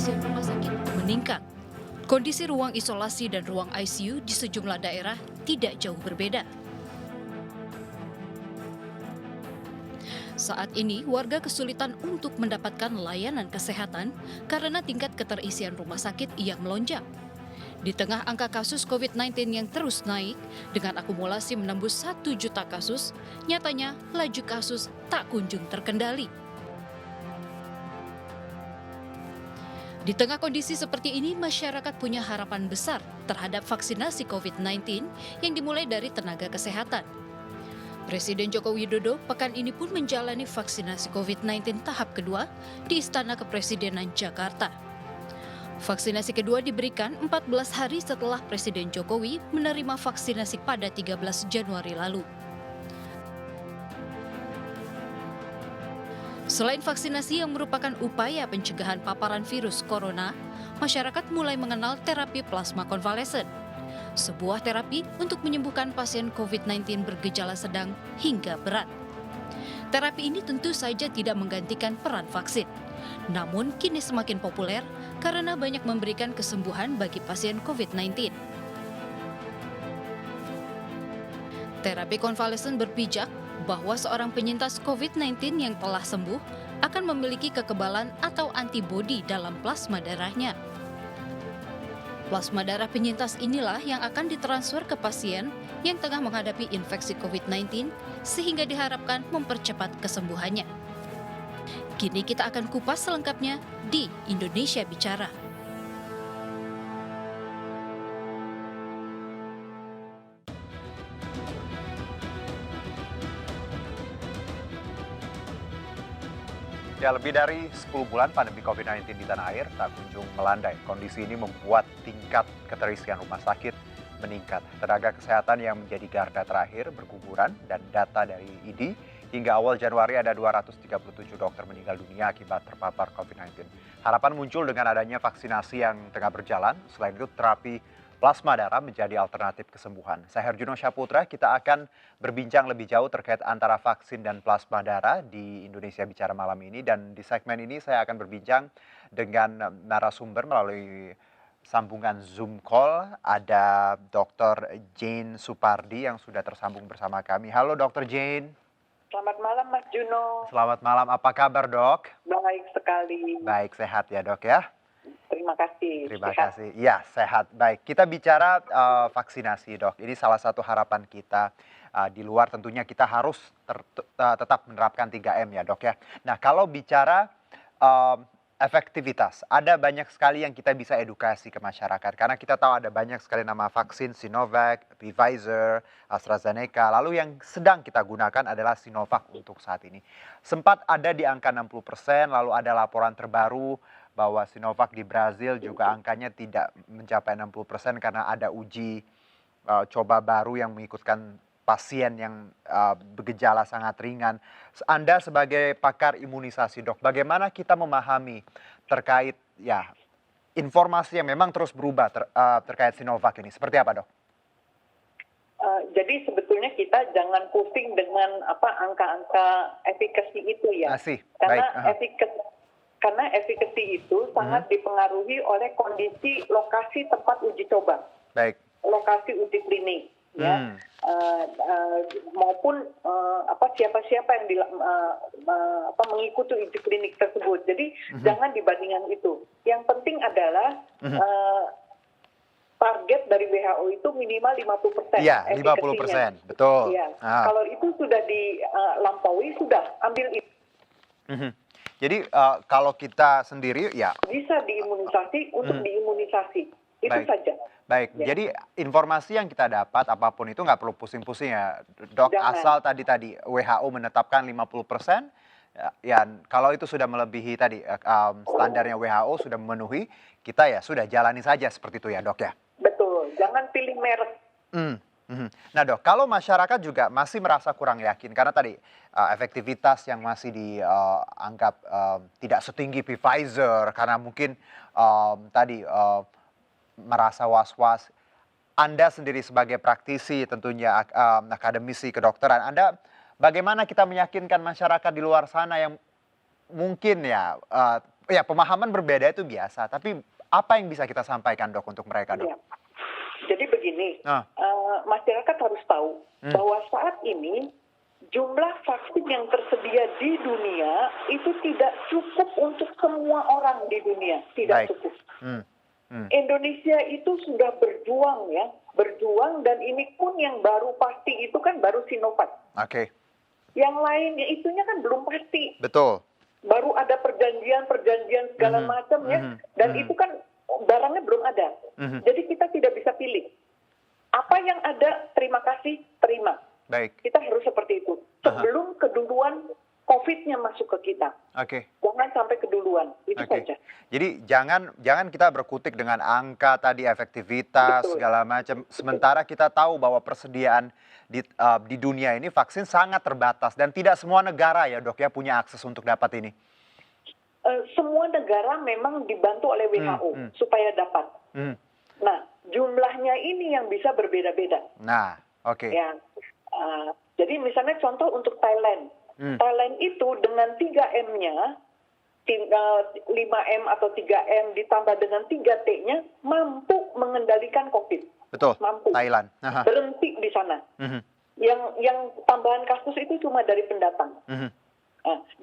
pasien rumah sakit meningkat. Kondisi ruang isolasi dan ruang ICU di sejumlah daerah tidak jauh berbeda. Saat ini, warga kesulitan untuk mendapatkan layanan kesehatan karena tingkat keterisian rumah sakit yang melonjak. Di tengah angka kasus COVID-19 yang terus naik, dengan akumulasi menembus 1 juta kasus, nyatanya laju kasus tak kunjung terkendali. Di tengah kondisi seperti ini, masyarakat punya harapan besar terhadap vaksinasi COVID-19 yang dimulai dari tenaga kesehatan. Presiden Joko Widodo pekan ini pun menjalani vaksinasi COVID-19 tahap kedua di Istana Kepresidenan Jakarta. Vaksinasi kedua diberikan 14 hari setelah Presiden Jokowi menerima vaksinasi pada 13 Januari lalu. Selain vaksinasi yang merupakan upaya pencegahan paparan virus corona, masyarakat mulai mengenal terapi plasma konvalesen. Sebuah terapi untuk menyembuhkan pasien COVID-19 bergejala sedang hingga berat. Terapi ini tentu saja tidak menggantikan peran vaksin, namun kini semakin populer karena banyak memberikan kesembuhan bagi pasien COVID-19. Terapi konvalesen berpijak bahwa seorang penyintas COVID-19 yang telah sembuh akan memiliki kekebalan atau antibodi dalam plasma darahnya. Plasma darah penyintas inilah yang akan ditransfer ke pasien yang tengah menghadapi infeksi COVID-19 sehingga diharapkan mempercepat kesembuhannya. Kini kita akan kupas selengkapnya di Indonesia Bicara. Ya, lebih dari 10 bulan pandemi COVID-19 di tanah air tak kunjung melandai. Kondisi ini membuat tingkat keterisian rumah sakit meningkat. Tenaga kesehatan yang menjadi garda terakhir berguguran dan data dari ID hingga awal Januari ada 237 dokter meninggal dunia akibat terpapar COVID-19. Harapan muncul dengan adanya vaksinasi yang tengah berjalan. Selain itu terapi plasma darah menjadi alternatif kesembuhan. Saya Herjuno Syaputra, kita akan berbincang lebih jauh terkait antara vaksin dan plasma darah di Indonesia Bicara malam ini. Dan di segmen ini saya akan berbincang dengan narasumber melalui sambungan Zoom call. Ada Dr. Jane Supardi yang sudah tersambung bersama kami. Halo Dr. Jane. Selamat malam Mas Juno. Selamat malam, apa kabar dok? Baik sekali. Baik, sehat ya dok ya? Terima kasih. Terima Sehat. kasih. Ya, sehat. Baik, kita bicara vaksinasi, Dok. Ini salah satu harapan kita. Di luar tentunya kita harus tetap menerapkan 3M ya, Dok ya. Nah, kalau bicara efektivitas, ada banyak sekali yang kita bisa edukasi ke masyarakat. Karena kita tahu ada banyak sekali nama vaksin Sinovac, Pfizer, AstraZeneca. Lalu yang sedang kita gunakan adalah Sinovac untuk saat ini. Sempat ada di angka 60%, lalu ada laporan terbaru bahwa Sinovac di Brazil juga angkanya tidak mencapai 60% karena ada uji coba baru yang mengikutkan pasien yang bergejala sangat ringan. Anda sebagai pakar imunisasi, Dok, bagaimana kita memahami terkait ya informasi yang memang terus berubah terkait Sinovac ini? Seperti apa, Dok? Jadi sebetulnya kita jangan pusing dengan angka-angka efikasi itu ya. Karena efikasi itu sangat dipengaruhi oleh kondisi lokasi tempat uji coba, lokasi uji klinik, ya, maupun siapa-siapa yang mengikuti uji klinik tersebut. Jadi jangan dibandingkan itu. Yang penting adalah target dari WHO itu minimal 50%. Iya, 50%, betul. Ya. Kalau itu sudah dilampaui, sudah ambil itu. Jadi kalau kita sendiri ya bisa diimunisasi untuk diimunisasi, itu saja. Baik, ya. Jadi informasi yang kita dapat apapun itu nggak perlu pusing-pusing ya, Dok. Jangan. Asal tadi WHO menetapkan 50%, ya kalau itu sudah melebihi tadi standarnya WHO sudah memenuhi, kita ya sudah jalani saja seperti itu ya, Dok ya. Betul, jangan pilih merek. Nah, Dok, kalau masyarakat juga masih merasa kurang yakin karena tadi efektivitas yang masih dianggap tidak setinggi Pfizer karena mungkin tadi merasa was-was. Anda sendiri sebagai praktisi tentunya akademisi kedokteran, Anda bagaimana kita meyakinkan masyarakat di luar sana yang mungkin ya ya pemahaman berbeda itu biasa, tapi apa yang bisa kita sampaikan dok untuk mereka dok? Ya. Jadi begini, Ah. masyarakat harus tahu bahwa saat ini jumlah vaksin yang tersedia di dunia itu tidak cukup untuk semua orang di dunia, tidak Baik. cukup. Hmm. Indonesia itu sudah berjuang ya, berjuang, dan ini pun yang baru pasti itu kan baru Sinovac. Oke, Yang lainnya itunya kan belum pasti. betul. Baru ada perjanjian segala macam ya, dan itu kan barangnya belum ada. Jadi kita tidak bisa pilih. Apa yang ada, terima kasih, terima. Baik. Kita harus seperti itu. Sebelum keduluan COVID-nya masuk ke kita. Oke. Jangan sampai keduluan, itu Oke. saja. Jadi jangan kita berkutik dengan angka tadi, efektivitas Betul. segala macam. Sementara kita tahu bahwa persediaan di dunia ini vaksin sangat terbatas dan tidak semua negara ya dok ya punya akses untuk dapat ini. Semua negara memang dibantu oleh WHO supaya dapat. Nah, jumlahnya ini yang bisa berbeda-beda. Nah, oke. Ya, jadi misalnya contoh untuk Thailand. Thailand itu dengan 3M-nya, 5M atau 3M ditambah dengan 3T-nya, mampu mengendalikan COVID. Betul. Mampu. Thailand. Berhenti di sana. Yang tambahan kasus itu cuma dari pendatang.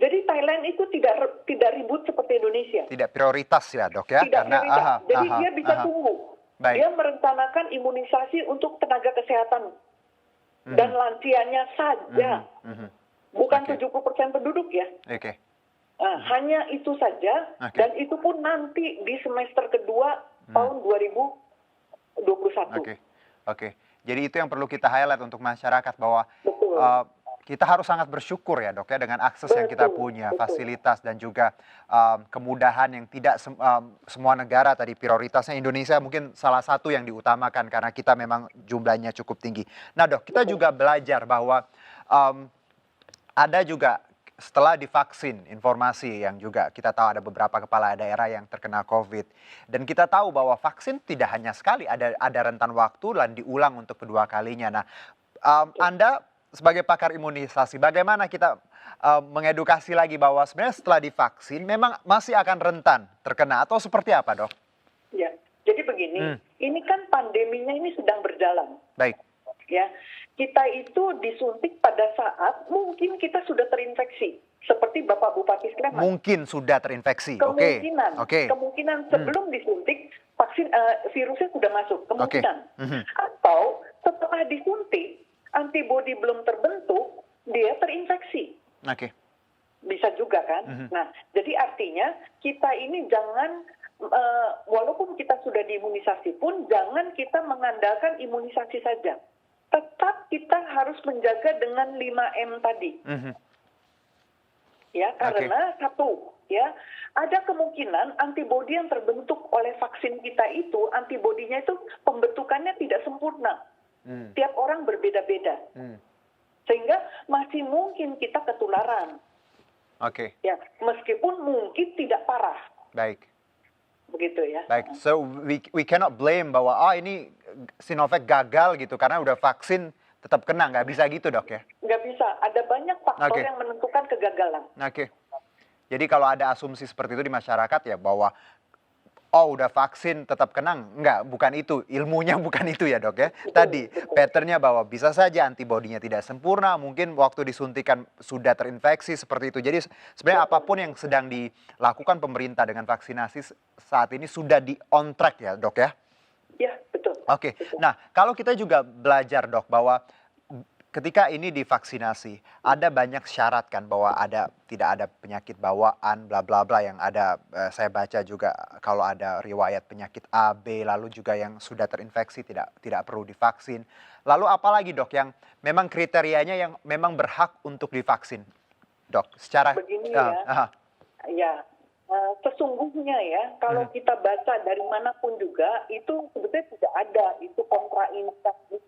Jadi Thailand itu tidak ribut seperti Indonesia. Tidak prioritas ya dok ya? Tidak prioritas. Jadi dia bisa tunggu. Baik. Dia merencanakan imunisasi untuk tenaga kesehatan dan lansianya saja. Bukan 70% penduduk ya. Oke. Hanya itu saja, dan itu pun nanti di semester kedua tahun 2021. Oke. Jadi itu yang perlu kita highlight untuk masyarakat bahwa Betul. kita harus sangat bersyukur ya dok ya dengan akses yang kita punya, fasilitas dan juga kemudahan yang tidak semua negara tadi prioritasnya. Indonesia mungkin salah satu yang diutamakan karena kita memang jumlahnya cukup tinggi. Nah dok, kita juga belajar bahwa ada juga setelah divaksin, informasi yang juga kita tahu ada beberapa kepala daerah yang terkena COVID. Dan kita tahu bahwa vaksin tidak hanya sekali, ada rentan waktu dan diulang untuk kedua kalinya. Nah, Anda sebagai pakar imunisasi, bagaimana kita mengedukasi lagi bahwa sebenarnya setelah divaksin memang masih akan rentan terkena atau seperti apa dok? Ya, jadi begini, ini kan pandeminya ini sedang berjalan. Baik. Ya, kita itu disuntik pada saat mungkin kita sudah terinfeksi, seperti Bapak Bupati Sleman. Mungkin sudah terinfeksi. Kemungkinan sebelum disuntik vaksin virusnya sudah masuk, kemungkinan. Atau setelah disuntik antibodi belum terbentuk, dia terinfeksi. Bisa juga kan? Nah, jadi artinya kita ini jangan walaupun kita sudah diimunisasi pun jangan kita mengandalkan imunisasi saja. Tetap kita harus menjaga dengan 5M tadi. Ya, karena satu, ya, ada kemungkinan antibodi yang terbentuk oleh vaksin kita itu, antibodinya itu pembentukannya tidak sempurna. Tiap orang berbeda-beda. Sehingga masih mungkin kita ketularan. Ya, meskipun mungkin tidak parah. Baik. Begitu ya. Baik, so we cannot blame bahwa ini Sinovac gagal gitu karena udah vaksin tetap kena, nggak bisa gitu dok ya? Nggak bisa, ada banyak faktor yang menentukan kegagalan. Jadi kalau ada asumsi seperti itu di masyarakat ya bahwa udah vaksin tetap kena, bukan itu, ilmunya bukan itu ya dok ya. Tadi patternnya bahwa bisa saja antibodinya tidak sempurna, mungkin waktu disuntikan sudah terinfeksi seperti itu. Jadi sebenarnya apapun yang sedang dilakukan pemerintah dengan vaksinasi saat ini sudah di on track ya dok ya? Ya, betul. Betul. Nah kalau kita juga belajar dok bahwa ketika ini divaksinasi, ada banyak syarat kan bahwa tidak ada penyakit bawaan, bla bla bla yang ada. Saya baca juga kalau ada riwayat penyakit A, B, lalu juga yang sudah terinfeksi tidak perlu divaksin. Lalu apalagi dok yang memang kriterianya yang memang berhak untuk divaksin, dok? Secara begini sesungguhnya ya, kalau kita baca dari manapun juga, itu sebetulnya tidak ada itu kontraindikasi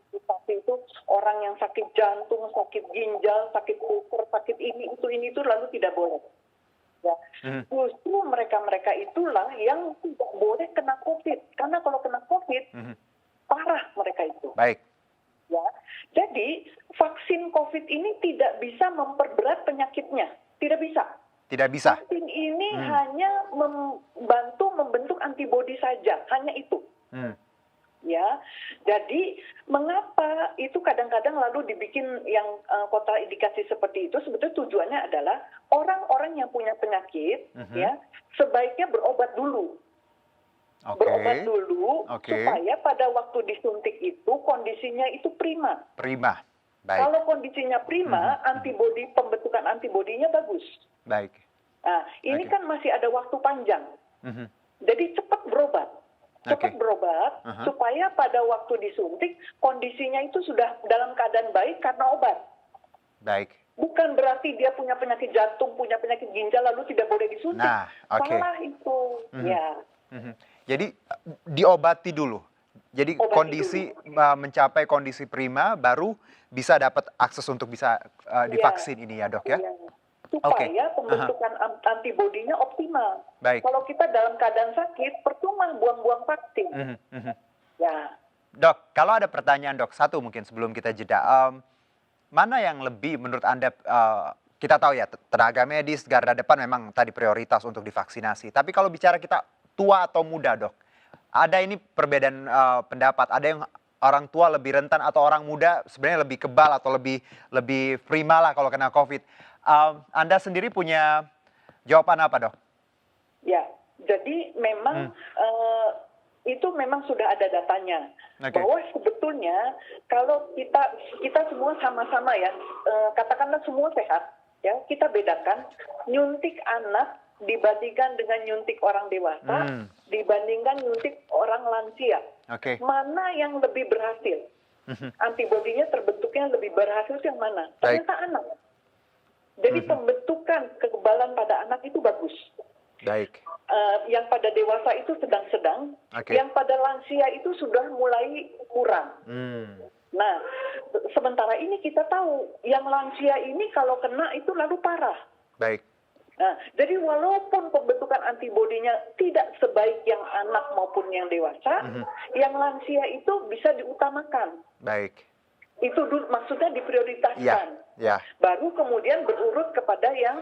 itu orang yang sakit jantung, sakit ginjal, sakit ukur, sakit ini itu lalu tidak boleh. Ya, justru mereka itulah yang tidak boleh kena COVID, karena kalau kena COVID parah mereka itu. Baik. Ya, jadi vaksin COVID ini tidak bisa memperberat penyakitnya, tidak bisa. Tidak bisa. Vaksin ini hanya membantu membentuk antibodi saja, hanya itu. Ya, jadi mengapa itu kadang-kadang lalu dibikin yang kontraindikasi seperti itu? Sebetulnya tujuannya adalah orang-orang yang punya penyakit, ya, sebaiknya berobat dulu. Berobat dulu supaya pada waktu disuntik itu kondisinya itu prima. Prima, baik. Kalau kondisinya prima, pembentukan antibodinya bagus. Baik. Nah, ini kan masih ada waktu panjang. Jadi cepat berobat. Cepat berobat supaya pada waktu disuntik kondisinya itu sudah dalam keadaan baik karena obat. Baik. Bukan berarti dia punya penyakit jantung, punya penyakit ginjal lalu tidak boleh disuntik. Nah, salah itu. Ya. Jadi diobati dulu. Jadi kondisi mencapai kondisi prima baru bisa dapat akses untuk bisa divaksin ini ya, Dok ya. Supaya pembentukan antibodinya optimal. Baik. Kalau kita dalam keadaan sakit, percuma buang-buang vaksin. Ya. Dok, kalau ada pertanyaan Dok, satu mungkin sebelum kita jeda, mana yang lebih menurut Anda, kita tahu ya tenaga medis garda depan memang tadi prioritas untuk divaksinasi. Tapi kalau bicara kita tua atau muda Dok, ada ini perbedaan pendapat, ada yang orang tua lebih rentan atau orang muda sebenarnya lebih kebal atau lebih prima lah kalau kena COVID. Anda sendiri punya jawaban apa, Dok? Ya, jadi memang itu memang sudah ada datanya. Bahwa sebetulnya kalau kita semua sama-sama ya, katakanlah semua sehat, ya kita bedakan nyuntik anak dibandingkan dengan nyuntik orang dewasa, dibandingkan nyuntik orang lansia. Mana yang lebih berhasil? Antibodinya terbentuknya lebih berhasil yang mana? Ternyata anak. Jadi pembentukan kekebalan pada anak itu bagus. Baik. Yang pada dewasa itu sedang-sedang, yang pada lansia itu sudah mulai kurang. Nah, sementara ini kita tahu yang lansia ini kalau kena itu lalu parah. Baik. Nah, jadi walaupun pembentukan antibodinya tidak sebaik yang anak maupun yang dewasa, yang lansia itu bisa diutamakan. Baik. Itu maksudnya diprioritaskan. Ya. Baru kemudian berurut kepada yang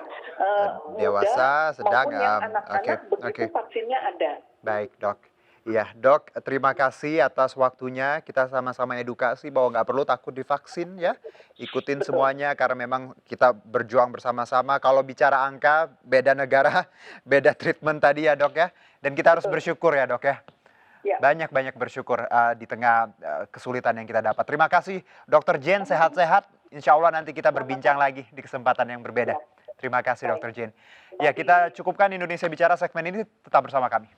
dewasa, muda sedang, maupun yang anak-anak begitu vaksinnya ada. Baik, Dok. Iya, Dok, terima kasih atas waktunya. Kita sama-sama edukasi bahwa nggak perlu takut divaksin ya. Ikutin semuanya karena memang kita berjuang bersama-sama. Kalau bicara angka, beda negara, beda treatment tadi ya, Dok ya. Dan kita harus bersyukur ya, Dok ya. Banyak-banyak bersyukur di tengah kesulitan yang kita dapat. Terima kasih, Dr. Jane. Sehat-sehat. Insya Allah nanti kita berbincang lagi di kesempatan yang berbeda. Terima kasih, Dr. Jane. Ya, kita cukupkan Indonesia Bicara segmen ini. Tetap bersama kami.